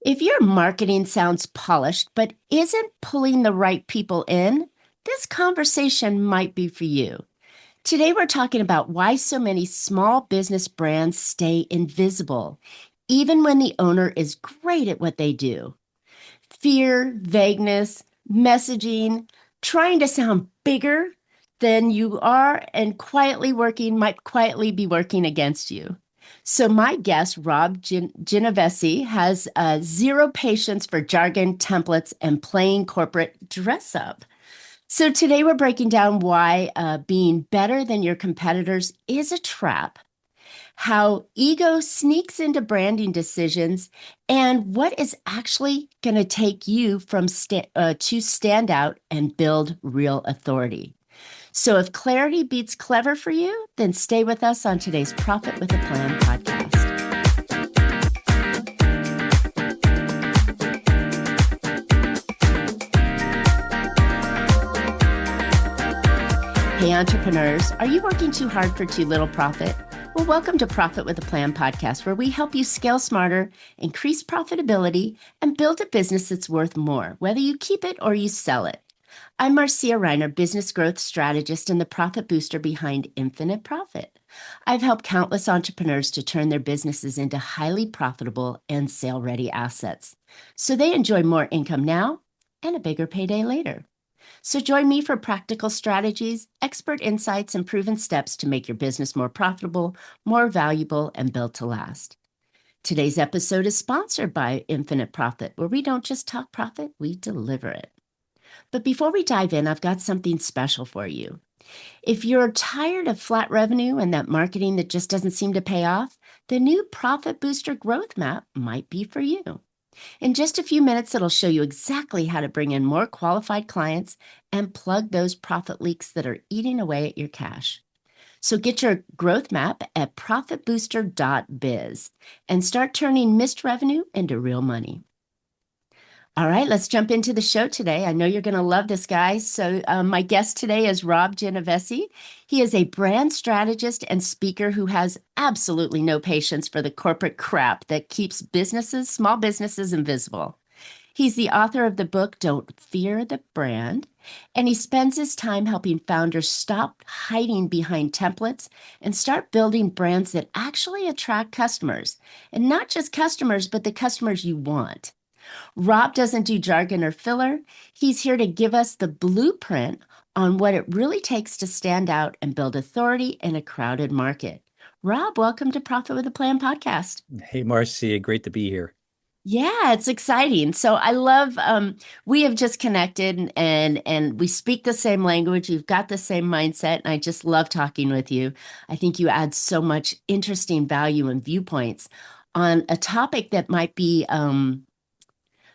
If your marketing sounds polished but isn't pulling the right people in, this conversation might be for you. Today, we're talking about why so many small business brands stay invisible, even when the owner is great at what they do. Fear, vagueness, messaging, trying to sound bigger than you are, and quietly working might quietly be working against you. So, my guest, Rob Genovesi, has zero patience for jargon, templates, and playing corporate dress up. So, today we're breaking down why being better than your competitors is a trap, how ego sneaks into branding decisions, and what is actually going to take you to stand out and build real authority. So if clarity beats clever for you, then stay with us on today's Profit with a Plan podcast. Hey, entrepreneurs, are you working too hard for too little profit? Well, welcome to Profit with a Plan podcast, where we help you scale smarter, increase profitability, and build a business that's worth more, whether you keep it or you sell it. I'm Marcia Riner, business growth strategist and the profit booster behind Infinite Profit. I've helped countless entrepreneurs to turn their businesses into highly profitable and sale-ready assets, so they enjoy more income now and a bigger payday later. So join me for practical strategies, expert insights, and proven steps to make your business more profitable, more valuable, and built to last. Today's episode is sponsored by Infinite Profit, where we don't just talk profit, we deliver it. But before we dive in, I've got something special for you. If you're tired of flat revenue and that marketing that just doesn't seem to pay off, the new Profit Booster Growth Map might be for you. In just a few minutes, it'll show you exactly how to bring in more qualified clients and plug those profit leaks that are eating away at your cash. So get your growth map at profitbooster.biz and start turning missed revenue into real money. All right, let's jump into the show today. I know you're going to love this guy. So my guest today is Rob Genovesi. He is a brand strategist and speaker who has absolutely no patience for the corporate crap that keeps small businesses, invisible. He's the author of the book, Don't Fear the Brand, and he spends his time helping founders stop hiding behind templates and start building brands that actually attract customers. And not just customers, but the customers you want. Rob doesn't do jargon or filler. He's here to give us the blueprint on what it really takes to stand out and build authority in a crowded market. Rob, welcome to Profit with a Plan podcast. Hey, Marcia, great to be here. Yeah, it's exciting. So I love we have just connected and we speak the same language. You've got the same mindset, and I just love talking with you. I think you add so much interesting value and viewpoints on a topic that might be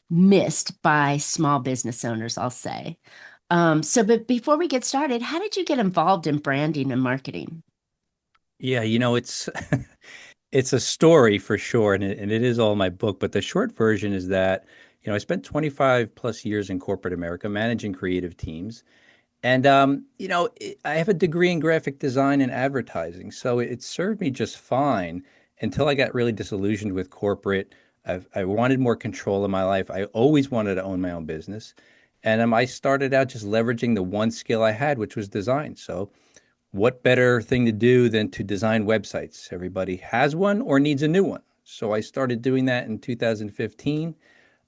missed by small business owners, I'll say. But before we get started, how did you get involved in branding and marketing? Yeah, it's it's a story for sure, and it is all in my book. But the short version is that, I spent 25 plus years in corporate America managing creative teams. And, I have a degree in graphic design and advertising, so it served me just fine until I got really disillusioned with corporate. I wanted more control in my life. I always wanted to own my own business. And I started out just leveraging the one skill I had, which was design. So what better thing to do than to design websites? Everybody has one or needs a new one. So I started doing that in 2015.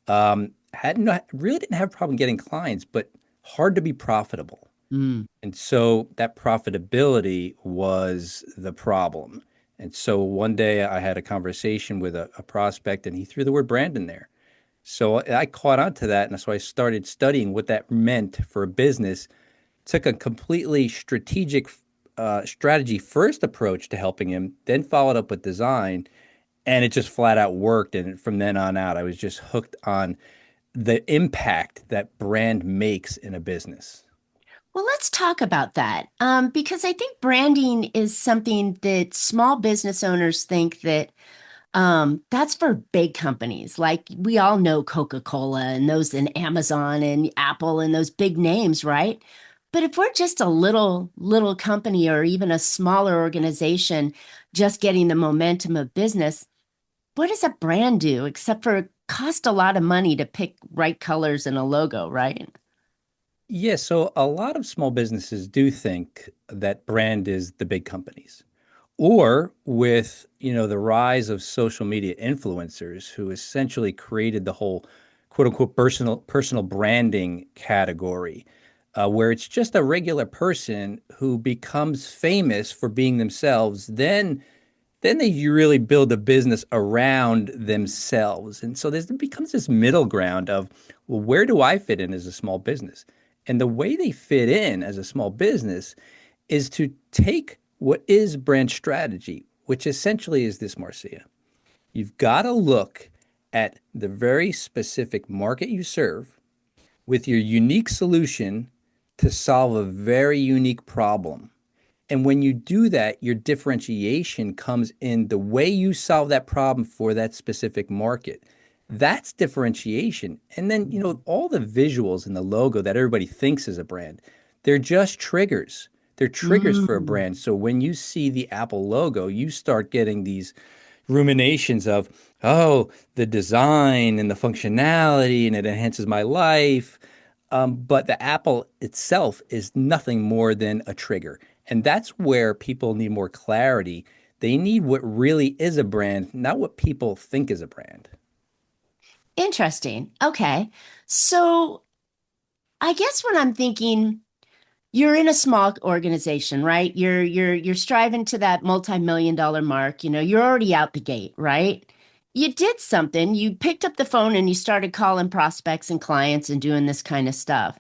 Really didn't have a problem getting clients, but hard to be profitable. Mm. And so that profitability was the problem. And so one day I had a conversation with a prospect, and he threw the word brand in there. So I caught on to that. And so I started studying what that meant for a business, took a completely strategic strategy first approach to helping him, then followed up with design. And it just flat out worked. And from then on out, I was just hooked on the impact that brand makes in a business. Well, let's talk about that because I think branding is something that small business owners think that that's for big companies. Like we all know Coca-Cola and those and Amazon and Apple and those big names, right? But if we're just a little company or even a smaller organization just getting the momentum of business, what does a brand do except for cost a lot of money to pick right colors in a logo, right? Yeah, so a lot of small businesses do think that brand is the big companies. Or with, the rise of social media influencers who essentially created the whole quote unquote personal branding category, where it's just a regular person who becomes famous for being themselves, then they really build a business around themselves. And so there becomes this middle ground of, well, where do I fit in as a small business? And the way they fit in as a small business is to take what is brand strategy, which essentially is this, Marcia. You've got to look at the very specific market you serve with your unique solution to solve a very unique problem. And when you do that, your differentiation comes in the way you solve that problem for that specific market. That's differentiation. And then, all the visuals in the logo that everybody thinks is a brand, they're just triggers. They're triggers for a Mm. brand. So when you see the Apple logo, you start getting these ruminations of, oh, the design and the functionality and it enhances my life. But the Apple itself is nothing more than a trigger. And that's where people need more clarity. They need what really is a brand, not what people think is a brand. Interesting. Okay. So I guess when I'm thinking, you're in a small organization, right? You're striving to that multi-million dollar mark. You're already out the gate, right? You did something. You picked up the phone and you started calling prospects and clients and doing this kind of stuff.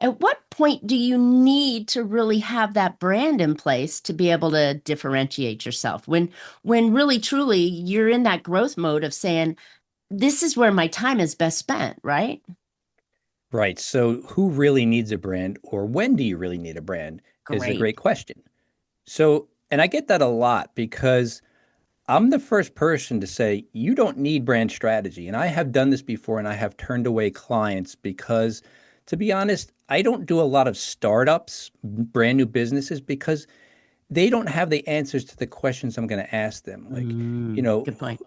At what point do you need to really have that brand in place to be able to differentiate yourself? When really truly you're in that growth mode of saying, this is where my time is best spent, right? Right. So, who really needs a brand or when do you really need a brand is a Great. great question. So, and I get that a lot because I'm the first person to say you don't need brand strategy. And I have done this before and I have turned away clients because, to be honest, I don't do a lot of startups, brand new businesses, because they don't have the answers to the questions I'm going to ask them. Like, you know, Good point.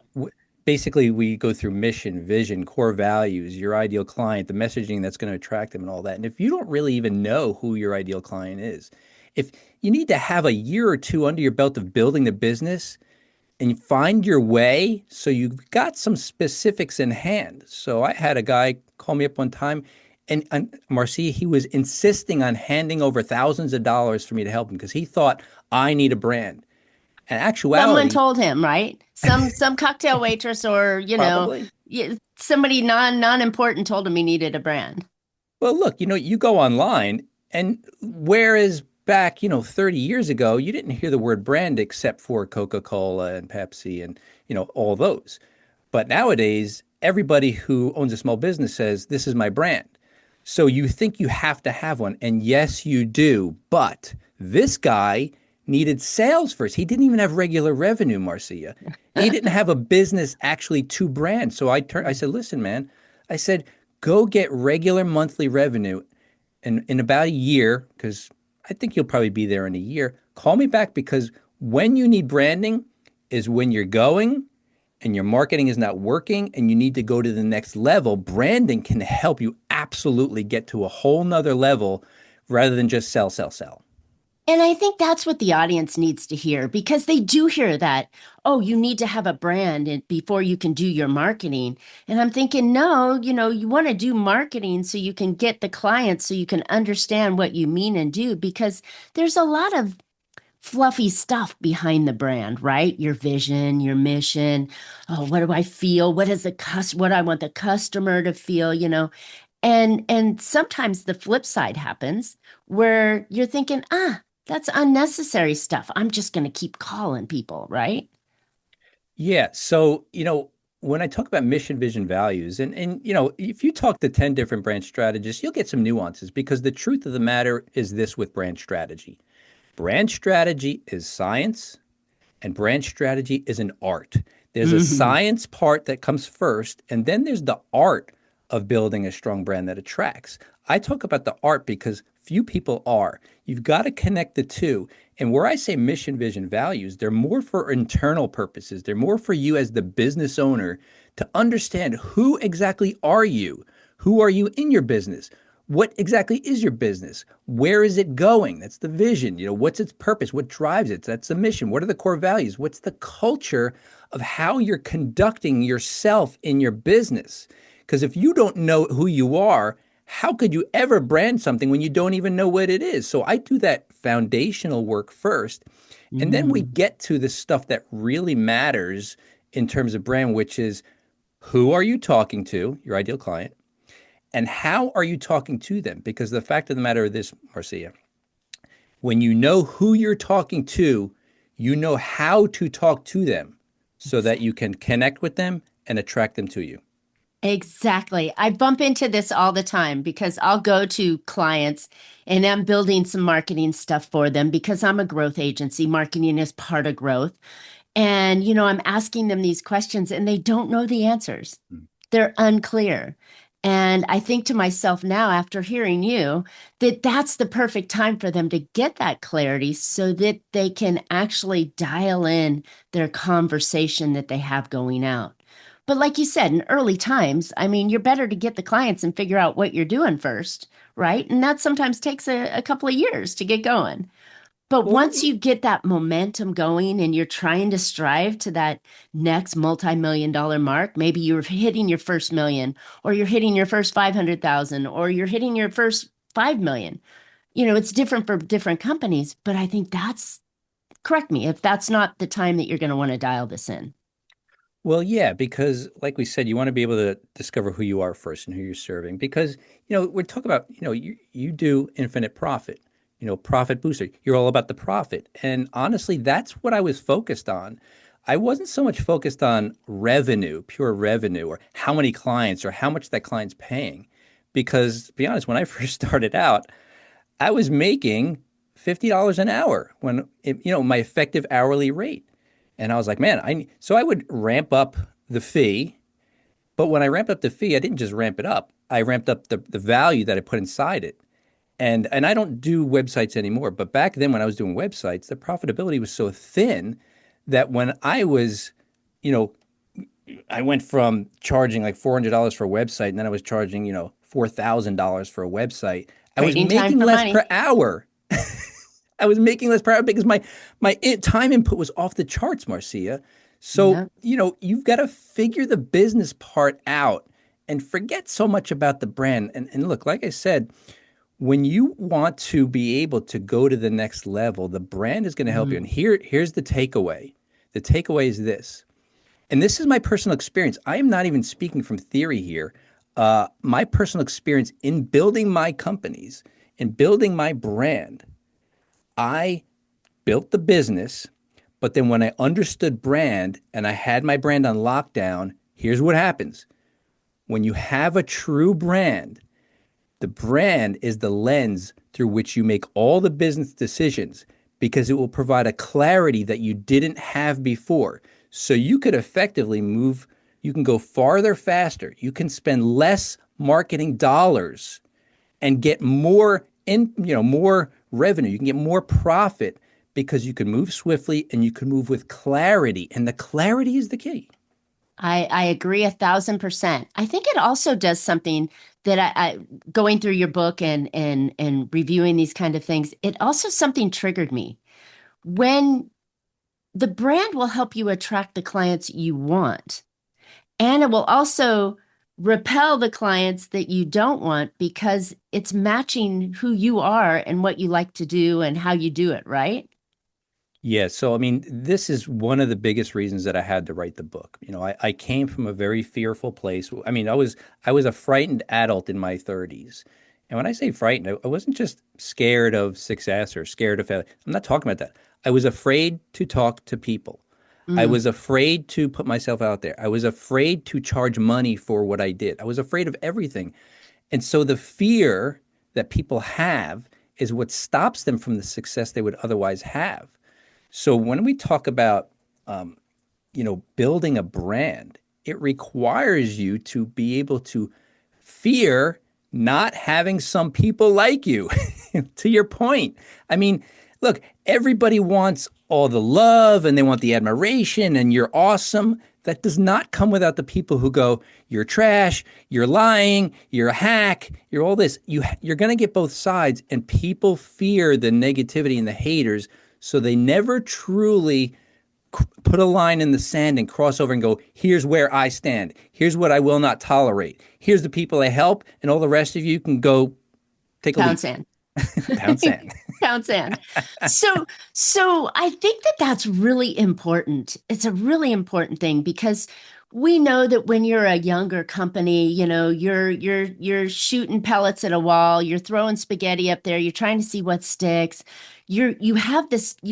basically, we go through mission, vision, core values, your ideal client, the messaging that's going to attract them, and all that. And if you don't really even know who your ideal client is, if you need to have a year or two under your belt of building the business, and find your way so you've got some specifics in hand. So I had a guy call me up one time, and Marcia, he was insisting on handing over thousands of dollars for me to help him because he thought I need a brand. In Someone actuality, told him, right? Some cocktail waitress or, probably. somebody non-important told him he needed a brand. Well, look, you go online, and whereas back, 30 years ago, you didn't hear the word brand except for Coca-Cola and Pepsi and, all those. But nowadays, everybody who owns a small business says, this is my brand. So you think you have to have one. And yes, you do. But this guy needed sales first. He didn't even have regular revenue, Marcia. He didn't have a business actually to brand. So I said, listen, man, I said, go get regular monthly revenue. And in about a year, because I think you'll probably be there in a year, call me back because when you need branding is when you're going and your marketing is not working and you need to go to the next level. Branding can help you absolutely get to a whole nother level rather than just sell, sell, sell. And I think that's what the audience needs to hear because they do hear that, oh, you need to have a brand before you can do your marketing. And I'm thinking, no, you want to do marketing so you can get the clients so you can understand what you mean and do because there's a lot of fluffy stuff behind the brand, right? Your vision, your mission. Oh, what do I feel? What I want the customer to feel. And sometimes the flip side happens where you're thinking, that's unnecessary stuff. I'm just going to keep calling people, right? Yeah. So, when I talk about mission, vision, values, and if you talk to 10 different brand strategists, you'll get some nuances because the truth of the matter is this with brand strategy. Brand strategy is science and brand strategy is an art. There's a Hmm. science part that comes first, and then there's the art of building a strong brand that attracts. I talk about the art because few people are. You've got to connect the two. And where I say mission, vision, values, they're more for internal purposes. They're more for you as the business owner to understand who exactly are you? Who are you in your business? What exactly is your business? Where is it going? That's the vision. What's its purpose? What drives it? That's the mission. What are the core values? What's the culture of how you're conducting yourself in your business? Because if you don't know who you are, how could you ever brand something when you don't even know what it is? So I do that foundational work first. And then we Mm. get to the stuff that really matters in terms of brand, which is who are you talking to, your ideal client, and how are you talking to them? Because the fact of the matter is this, Marcia, when you know who you're talking to, you know how to talk to them so that you can connect with them and attract them to you. Exactly. I bump into this all the time because I'll go to clients and I'm building some marketing stuff for them because I'm a growth agency. Marketing is part of growth. And, I'm asking them these questions and they don't know the answers. Mm. They're unclear. And I think to myself now, after hearing you, that that's the perfect time for them to get that clarity so that they can actually dial in their conversation that they have going out. But like you said, in early times, I mean, you're better to get the clients and figure out what you're doing first, right? And that sometimes takes a couple of years to get going. But Well, once you get that momentum going and you're trying to strive to that next multi-million dollar mark, maybe you're hitting your first million, or you're hitting your first 500,000, or you're hitting your first 5 million. It's different for different companies, but I think correct me if that's not the time that you're going to want to dial this in. Well, yeah, because like we said, you want to be able to discover who you are first and who you're serving. Because, we're talking about, you do infinite profit, profit booster. You're all about the profit. And honestly, that's what I was focused on. I wasn't so much focused on revenue, pure revenue, or how many clients or how much that client's paying. Because to be honest, when I first started out, I was making $50 an hour my effective hourly rate. And I was like, man, so I would ramp up the fee. But when I ramped up the fee, I didn't just ramp it up. I ramped up the value that I put inside it. And I don't do websites anymore. But back then when I was doing websites, the profitability was so thin that when you know, I went from charging like $400 for a website, and then I was charging, $4,000 for a website. I was Trading time making for less money. per hour. I was making less per hour because my time input was off the charts, Marcia. So, Yeah. you've got to figure the business part out and forget so much about the brand. And look, like I said, when you want to be able to go to the next level, the brand is going to help you. And Mm. here's the takeaway. The takeaway is this. And this is my personal experience. I am not even speaking from theory here. My personal experience in building my companies, in building my brand, I built the business, but then when I understood brand and I had my brand on lockdown, here's what happens. When you have a true brand, the brand is the lens through which you make all the business decisions because it will provide a clarity that you didn't have before. So you could effectively move, you can go farther faster, you can spend less marketing dollars and get more revenue. You can get more profit because you can move swiftly and you can move with clarity. And the clarity is the key. I agree 1,000%. I think it also does something that I going through your book and reviewing these kind of things, it also something triggered me. When the brand will help you attract the clients you want, and it will also repel the clients that you don't want because it's matching who you are and what you like to do and how you do it, right? Yeah, so I mean, this is one of the biggest reasons that I had to write the book. I came from a very fearful place. I mean, I was a frightened adult in my 30s. And when I say frightened, I wasn't just scared of success or scared of failure. I'm not talking about that. I was afraid to talk to people. I Mm. was afraid to put myself out there. I was afraid to charge money for what I did. I was afraid of everything. And so the fear that people have is what stops them from the success they would otherwise have. So when we talk about, building a brand, it requires you to be able to fear not having some people like you. To your point, I mean, look, everybody wants all the love and they want the admiration, and you're awesome. That does not come without the people who go, you're trash, you're lying, you're a hack, you're all this. You're going to get both sides, and people fear the negativity and the haters, so they never truly put a line in the sand and cross over and go, here's where I stand. Here's what I will not tolerate. Here's the people I help, and all the rest of you can go take a Pound leap. sand. Pound sand. Pound sand. So I think that that's really important. It's a really important thing because we know that when you're a younger company, you're shooting pellets at a wall, you're throwing spaghetti up there, you're trying to see what sticks. You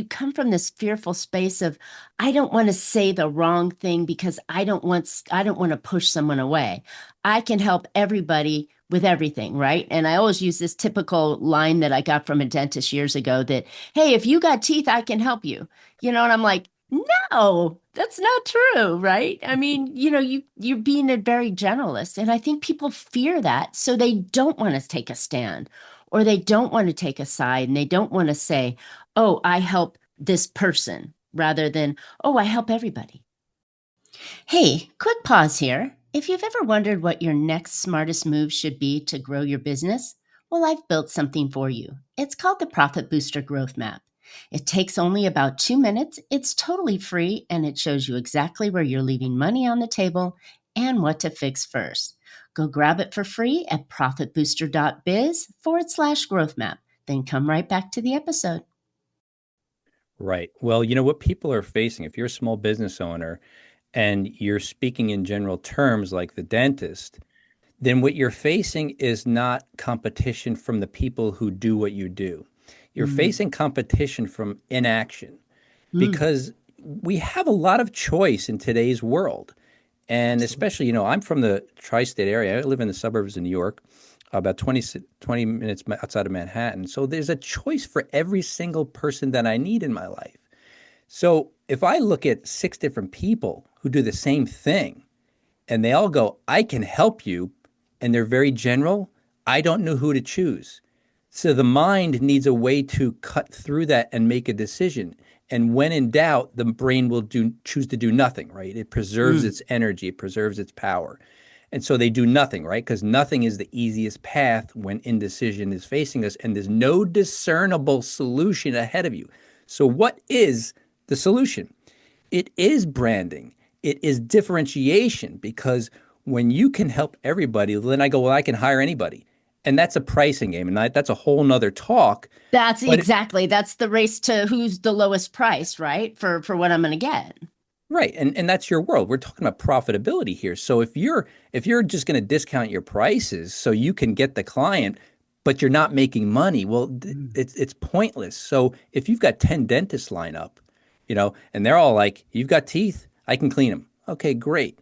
come from this fearful space of, I don't want to say the wrong thing because I don't want to push someone away. I can help everybody with everything, right? And I always use this typical line that I got from a dentist years ago that, hey, if you got teeth, I can help you. And I'm like, no, that's not true, right? I mean, you're being a very generalist, and I think people fear that, so they don't want to take a stand, or they don't want to take a side, and they don't want to say, "Oh, I help this person," rather than, "Oh, I help everybody." Hey, quick pause here. If you've ever wondered what your next smartest move should be to grow your business, well, I've built something for you. It's called the Profit Booster Growth Map. It takes only about 2 minutes, it's totally free, and it shows you exactly where you're leaving money on the table and what to fix first. Go grab it for free at profitbooster.biz/growth map. Then come right back to the episode. Right. Well, what people are facing, if you're a small business owner and you're speaking in general terms like the dentist, then what you're facing is not competition from the people who do what you do. You're Mm. facing competition from inaction, Mm. because we have a lot of choice in today's world. And Absolutely. especially, I'm from the tri-state area. I live in the suburbs of New York, about 20 minutes outside of Manhattan. So there's a choice for every single person that I need in my life. So if I look at 6 different people who do the same thing and they all go, I can help you, and they're very general, I don't know who to choose. So the mind needs a way to cut through that and make a decision. And when in doubt, the brain will choose to do nothing, right? It preserves Mm. its energy, it preserves its power. And so they do nothing, right? Because nothing is the easiest path when indecision is facing us and there's no discernible solution ahead of you. So, what is the solution? It is branding. It is differentiation, because when you can help everybody, then I go, well, I can hire anybody. And that's a pricing game. And that's a whole nother talk. That's But exactly. That's the race to who's the lowest price, right? For what I'm going to get. right. And that's your world. We're talking about profitability here. So if you're just going to discount your prices so you can get the client, but you're not making money, well, Mm. it's pointless. So if you've got 10 dentists line up, and they're all like, you've got teeth, I can clean them. Okay, great.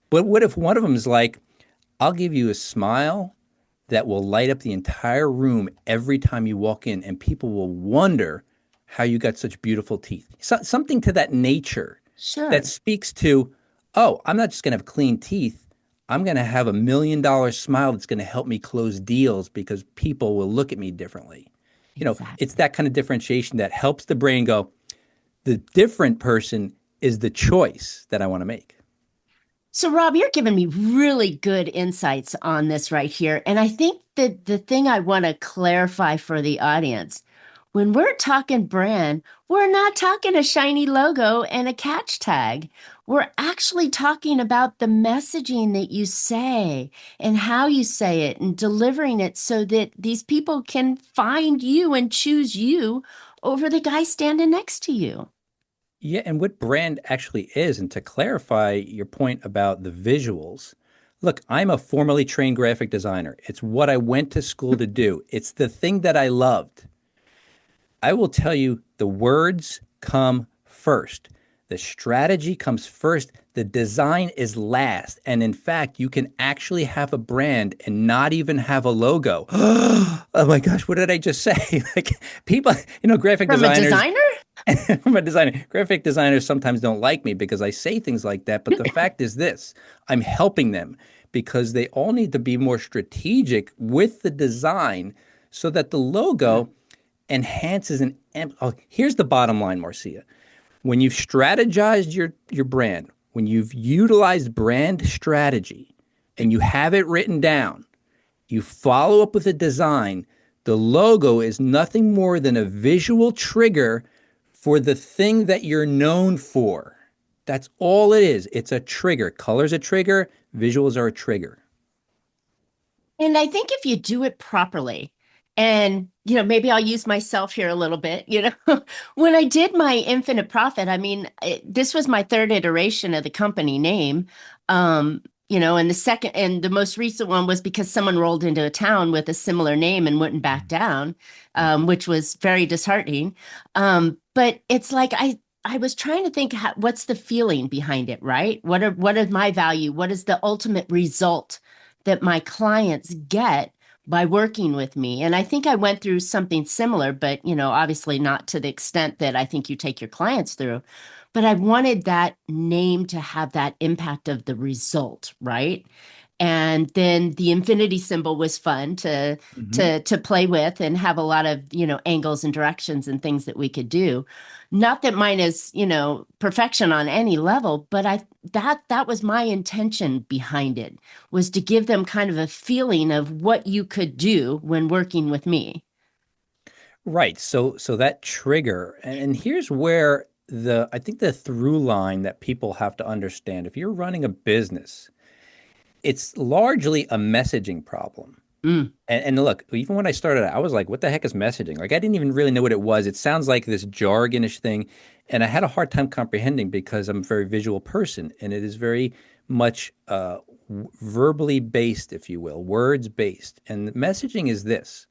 But what if one of them is like, I'll give you a smile that will light up the entire room every time you walk in, and people will wonder how you got such beautiful teeth. Something to that nature that Sure. speaks to, oh, I'm not just going to have clean teeth. I'm going to have $1 million smile that's going to help me close deals because people will look at me differently. It's Exactly. that kind of differentiation that helps the brain go, the different person is the choice that I want to make. So, Rob, you're giving me really good insights on this right here. And I think that the thing I want to clarify for the audience, when we're talking brand, we're not talking a shiny logo and a catch tag. We're actually talking about the messaging that you say and how you say it and delivering it so that these people can find you and choose you over the guy standing next to you. Yeah, and what brand actually is, and to clarify your point about the visuals, look, I'm a formerly trained graphic designer. It's what I went to school to do. It's the thing that I loved. I will tell you, the words come first. The strategy comes first. The design is last. And in fact, you can actually have a brand and not even have a logo. Oh my gosh, what did I just say? Like, people, graphic From a designers, designer? I'm a designer. Graphic designers sometimes don't like me because I say things like that. But the fact is this, I'm helping them because they all need to be more strategic with the design so that the logo enhances oh, here's the bottom line, Marcia. When you've strategized your brand, when you've utilized brand strategy and you have it written down, you follow up with a design, the logo is nothing more than a visual trigger for the thing that you're known for. That's all it is. It's a trigger. Color's a trigger, visuals are a trigger. And I think if you do it properly, and maybe I'll use myself here a little bit, when I did my Infinite Profit, I mean, this was my third iteration of the company name. And the second and the most recent one was because someone rolled into a town with a similar name and wouldn't back down, which was very disheartening. But it's like I was trying to think what's the feeling behind it, right? What are my value? What is the ultimate result that my clients get by working with me? And I think I went through something similar, but obviously not to the extent that I think you take your clients through. But I wanted that name to have that impact of the result, right? And then the infinity symbol was fun to Mhm. to play with and have a lot of angles and directions and things that we could do. Not that mine is perfection on any level, but that was my intention behind it, was to give them kind of a feeling of what you could do when working with me. Right. So that trigger, and here's where I think the through line that people have to understand. If you're running a business, it's largely a messaging problem. Mm. And look, even when I started out, I was like, what the heck is messaging? Like, I didn't even really know what it was. It sounds like this jargonish thing. And I had a hard time comprehending because I'm a very visual person and it is very much verbally based, if you will, words based. And messaging is this: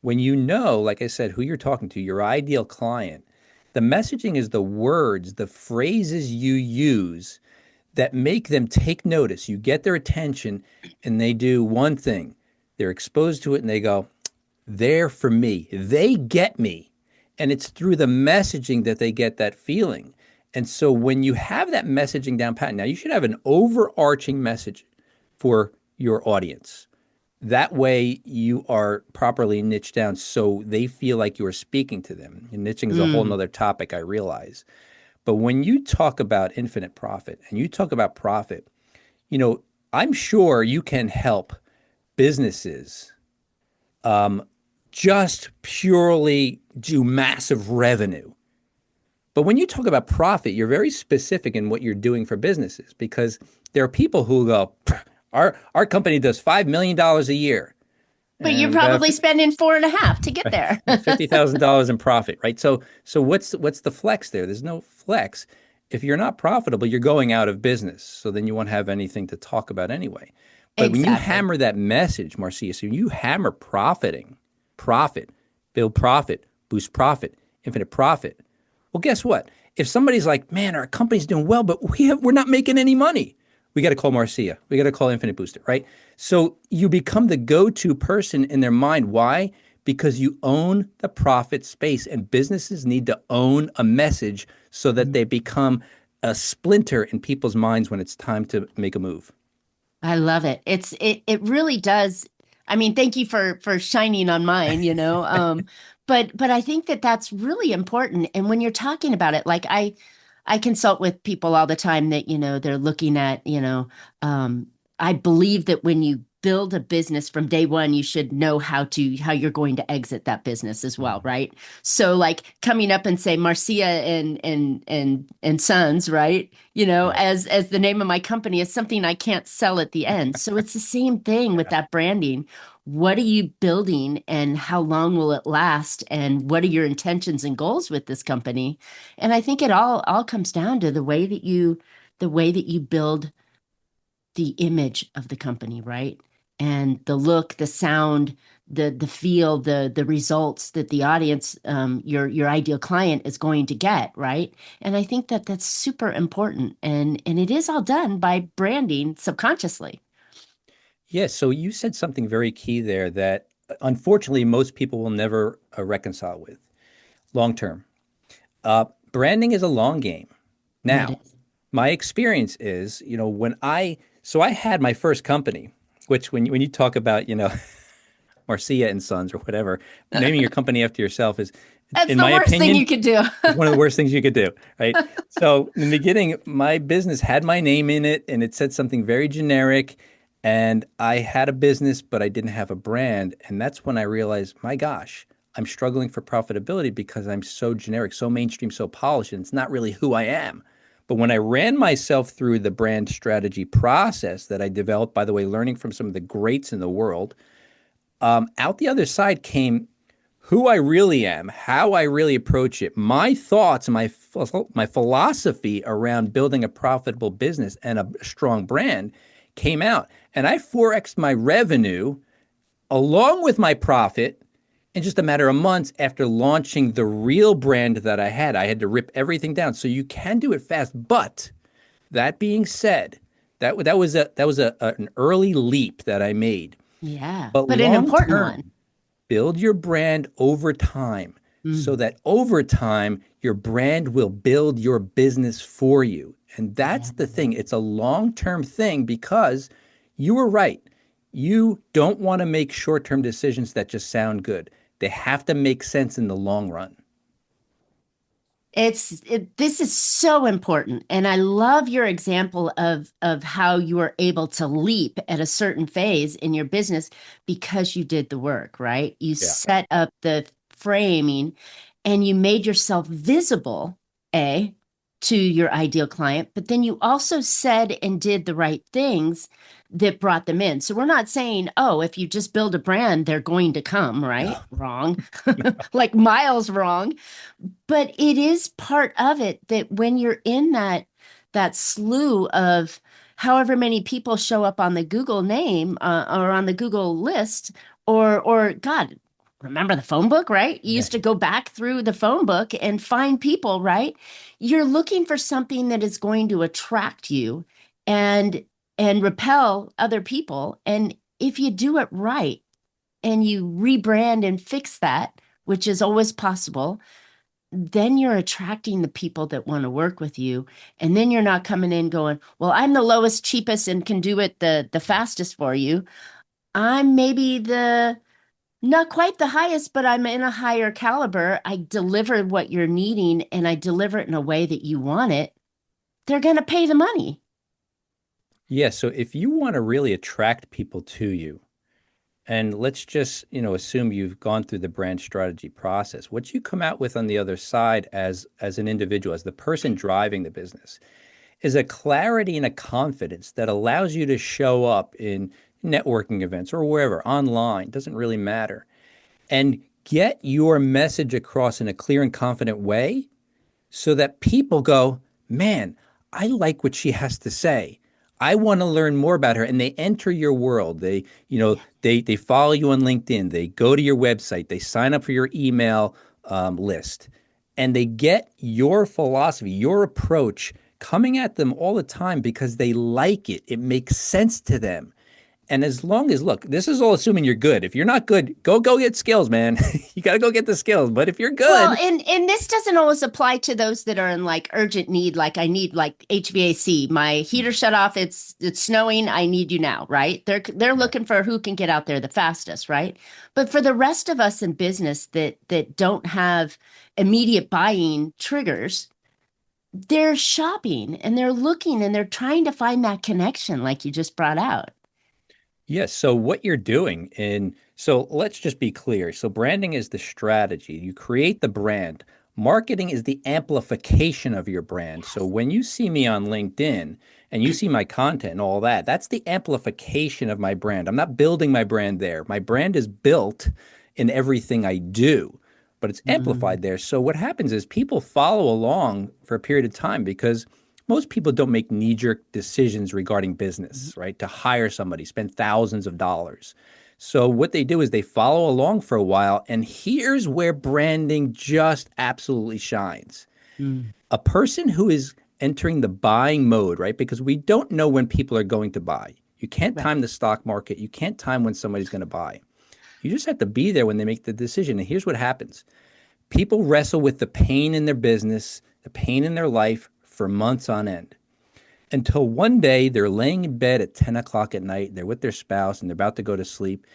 when you know, like I said, who you're talking to, your ideal client, the messaging is the words, the phrases you use that make them take notice. You get their attention and they do one thing. They're exposed to it and they go, they're for me. They get me. And it's through the messaging that they get that feeling. And so when you have that messaging down pat, now you should have an overarching message for your audience. That way you are properly niched down so they feel like you are speaking to them. And niching is a whole Mm. nother topic, I realize. But when you talk about infinite profit and you talk about profit, you know, I'm sure you can help businesses just purely do massive revenue. But when you talk about profit, you're very specific in what you're doing for businesses because there are people who go, our company does $5 million a year But you're and we got probably spending 4.5 to get right, there. $50,000 in profit, right? So what's the flex there? There's no flex. If you're not profitable, you're going out of business. So then you won't have anything to talk about anyway. But when you Exactly. hammer that message, Marcia, so you hammer profit, build profit, boost profit, infinite profit. Well, guess what? If somebody's like, man, our company's doing well, but we're not making any money, we got to call Marcia. We got to call Infinite Booster, right? So you become the go-to person in their mind. Why? Because you own the profit space, and businesses need to own a message so that they become a splinter in people's minds when it's time to make a move. I love it. It really does. I mean, thank you for shining on mine. But I think that that's really important. And when you're talking about it, like I consult with people all the time that, they're looking at, I believe that when you build a business from day one, you should know how you're going to exit that business as well, right? So like coming up and say Marcia and Sons, right? Right. As the name of my company is something I can't sell at the end. So it's the same thing with Yeah. that branding. What are you building and how long will it last? And what are your intentions and goals with this company? And I think it all comes down to the way that you build the image of the company, right? And the look, the sound, the feel, the results that the audience, your ideal client is going to get, right? And I think that that's super important, and it is all done by branding subconsciously. Yes. So you said something very key there that unfortunately most people will never reconcile with long term. Branding is a long game. It Now, is. my experience is, so I had my first company, which when you talk about, Marcia and Sons or whatever, naming your company after yourself That's In the my worst thing you opinion, could do. it's one of the worst things you could do, right? So in the beginning, my business had my name in it and it said something very generic. And I had a business, but I didn't have a brand. And that's when I realized, my gosh, I'm struggling for profitability because I'm so generic, so mainstream, so polished, and it's not really who I am. But when I ran myself through the brand strategy process that I developed, by the way, learning from some of the greats in the world, out the other side came who I really am, how I really approach it, my thoughts, and my philosophy around building a profitable business and a strong brand came out. And I 4X'd my revenue along with my profit in just a matter of months after launching the real brand that I had. I had to rip everything down. So you can do it fast. But that being said, an early leap that I made. Yeah, But but an long important one. term, build your brand over time so Mm, that over time, your brand will build your business for you. And yeah. that's the thing. It's a long term thing because you were right. You don't want to make short term decisions that just sound good. They have to make sense in the long run. This is so important, and I love your example of how you were able to leap at a certain phase in your business because you did the work, right? You Yeah. set up the framing and you made yourself visible, A, to your ideal client, but then you also said and did the right things that brought them in. So we're not saying, oh, if you just build a brand, they're going to come, No. right? Wrong. Like miles wrong, but it is part of it that when you're in that slew of however many people show up on the Google name or on the Google list, or God, remember the phone book, right? You Yeah. used to go back through the phone book and find people, right? You're looking for something that is going to attract you and repel other people. And if you do it right and you rebrand and fix that, which is always possible, then you're attracting the people that want to work with you. And then you're not coming in going, well, I'm the lowest, cheapest, and can do it the fastest for you. I'm maybe the not quite the highest, but I'm in a higher caliber. I deliver what you're needing and I deliver it in a way that you want it. They're going to pay the money. Yeah. So if you want to really attract people to you, and let's just, assume you've gone through the brand strategy process. What you come out with on the other side as an individual, as the person driving the business, is a clarity and a confidence that allows you to show up in networking events or wherever, online, doesn't really matter, and get your message across in a clear and confident way so that people go, man, I like what she has to say. I want to learn more about her. And they enter your world. They follow you on LinkedIn. They go to your website. They sign up for your email list. And they get your philosophy, your approach coming at them all the time because they like it. It makes sense to them. And as long as, look, this is all assuming you're good. If you're not good, go get skills, man. You got to go get the skills. But if you're Well, good, and this doesn't always apply to those that are in like urgent need, like I need like HVAC, my heater shut off, it's snowing, I need you now, right? They're yeah. looking for who can get out there the fastest, right? But for the rest of us in business that don't have immediate buying triggers, they're shopping and they're looking and they're trying to find that connection like you just brought out. Yes. So what you're doing so let's just be clear. So branding is the strategy. You create the brand. Marketing is the amplification of your brand. So Yes. when you see me on LinkedIn and you see my content and all that, that's the amplification of my brand. I'm not building my brand there. My brand is built in everything I do, but it's Mm, amplified there. So what happens is people follow along for a period of time because most people don't make knee-jerk decisions regarding mhm. business, right? To hire somebody, spend thousands of dollars. So what they do is they follow along for a while, and here's where branding just absolutely shines. Mm, A person who is entering the buying mode, right? Because we don't know when people are going to buy. You can't right. time the stock market. You can't time when somebody's going to buy. You just have to be there when they make the decision. And here's what happens. People wrestle with the pain in their business, the pain in their life for months on end until one day they're laying in bed at 10 o'clock at night. They're with their spouse and they're about to go to sleep.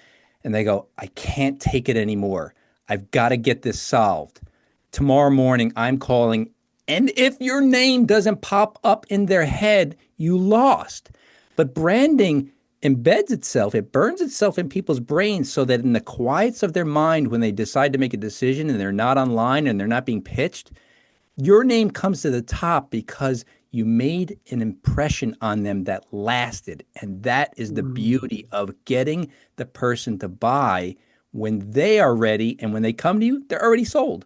And they go, I can't take it anymore. I've got to get this solved. tomorrow morning I'm calling. And if your name doesn't pop up in their head, you lost. But branding embeds itself, it burns itself in people's brains so that in the quiets of their mind, when they decide to make a decision and they're not online and they're not being pitched, your name comes to the top because you made an impression on them that lasted. And that is the beauty of getting the person to buy when they are ready. And when they come to you, they're already sold.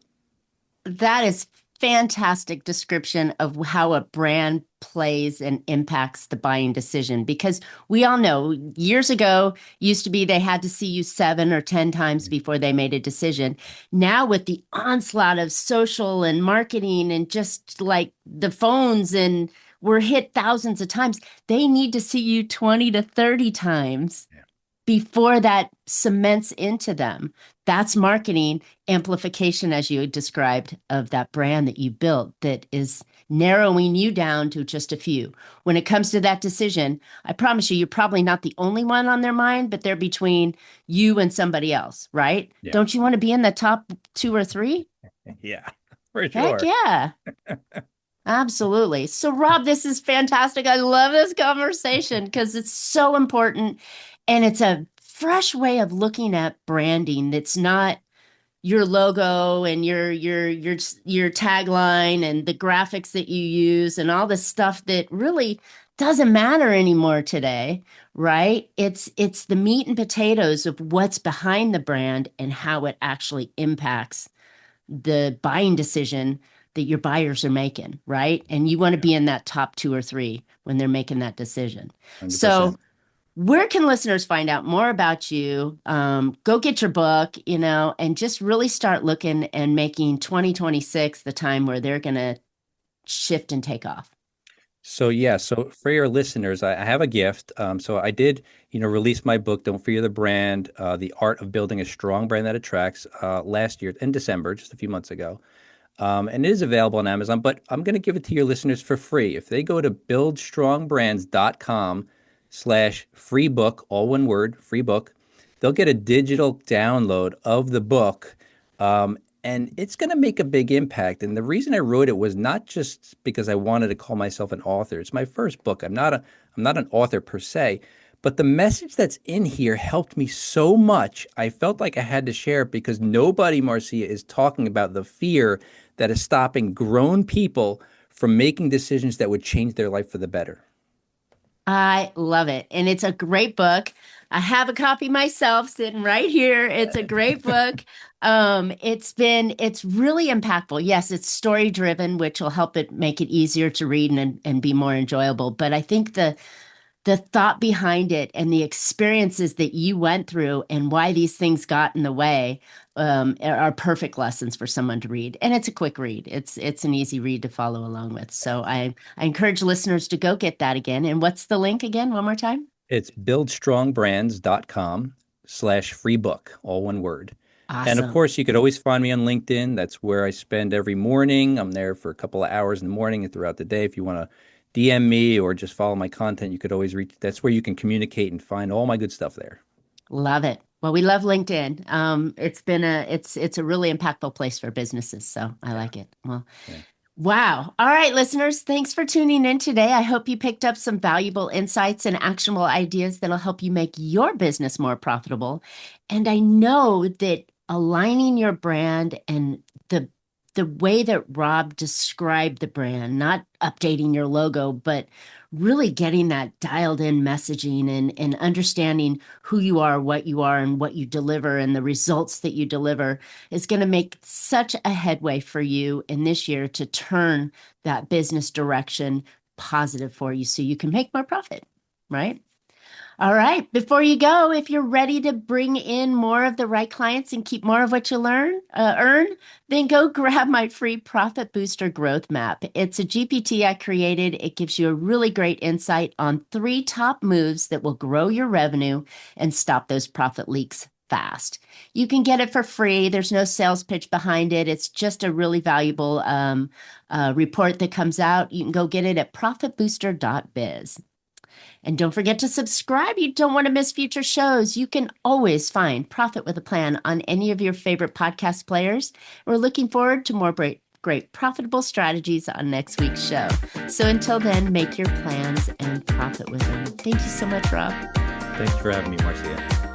That is fantastic description of how a brand plays and impacts the buying decision, because we all know years ago used to be they had to see you 7 or 10 times before they made a decision. Now with the onslaught of social and marketing and just like the phones, and we're hit thousands of times, they need to see you 20 to 30 times before that cements into them. That's marketing amplification, as you described, of that brand that you built that is narrowing you down to just a few. When it comes to that decision, I promise you, you're probably not the only one on their mind, but they're between you and somebody else, right? Yeah. Don't you want to be in the top 2 or 3? Yeah, for Heck sure. yeah. Absolutely. So, Rob, this is fantastic. I love this conversation because it's so important. And it's a fresh way of looking at branding that's not your logo and your tagline and the graphics that you use and all the stuff that really doesn't matter anymore today, right? It's the meat and potatoes of what's behind the brand and how it actually impacts the buying decision that your buyers are making, right? And you want to be in that top 2 or 3 when they're making that decision. So 100%. where can listeners find out more about you? Go get your book, and just really start looking and making 2026 the time where they're going to shift and take off. So yeah, so for your listeners, I have a gift. So I did, release my book, Don't Fear the Brand, The Art of Building a Strong Brand That Attracts, last year in December, just a few months ago. And it is available on Amazon, but I'm going to give it to your listeners for free. If they go to buildstrongbrands.com/free book, all one word, free book, they'll get a digital download of the book. And it's going to make a big impact. And the reason I wrote it was not just because I wanted to call myself an author. It's my first book. I'm not an author per se, but the message that's in here helped me so much. I felt like I had to share it because nobody, Marcia, is talking about the fear that is stopping grown people from making decisions that would change their life for the better. I love it. And it's a great book. I have a copy myself sitting right here. It's a great book. It's really impactful. Yes, it's story driven, which will help it make it easier to read and be more enjoyable. But I think the thought behind it and the experiences that you went through and why these things got in the way are perfect lessons for someone to read. And it's a quick read. It's an easy read to follow along with. So I encourage listeners to go get that again. And what's the link again? One more time. It's buildstrongbrands.com/free book, all one word. And of Awesome. course, you could always find me on LinkedIn. That's where I spend every morning. I'm there for a couple of hours in the morning and throughout the day. If you want to DM me or just follow my content, you could always reach. That's where you can communicate and find all my good stuff there. Love it. Well, we love LinkedIn. It's a really impactful place for businesses. So I Yeah. like it. Well, Yeah. wow. All right, listeners, thanks for tuning in today. I hope you picked up some valuable insights and actionable ideas that'll help you make your business more profitable. And I know that aligning your brand and the way that Rob described the brand, not updating your logo, but really getting that dialed in messaging and understanding who you are, and what you deliver and the results that you deliver is going to make such a headway for you in this year to turn that business direction positive for you so you can make more profit, right? All right. Before you go, if you're ready to bring in more of the right clients and keep more of what you earn, then go grab my free Profit Booster Growth Map. It's a GPT I created. It gives you a really great insight on 3 top moves that will grow your revenue and stop those profit leaks fast. You can get it for free. There's no sales pitch behind it. It's just a really valuable report that comes out. You can go get it at profitbooster.biz. And don't forget to subscribe. You don't want to miss future shows. You can always find Profit with a Plan on any of your favorite podcast players. We're looking forward to more great profitable strategies on next week's show. So until then, make your plans and profit with them. Thank you so much, Rob. Thanks for having me, Marcia.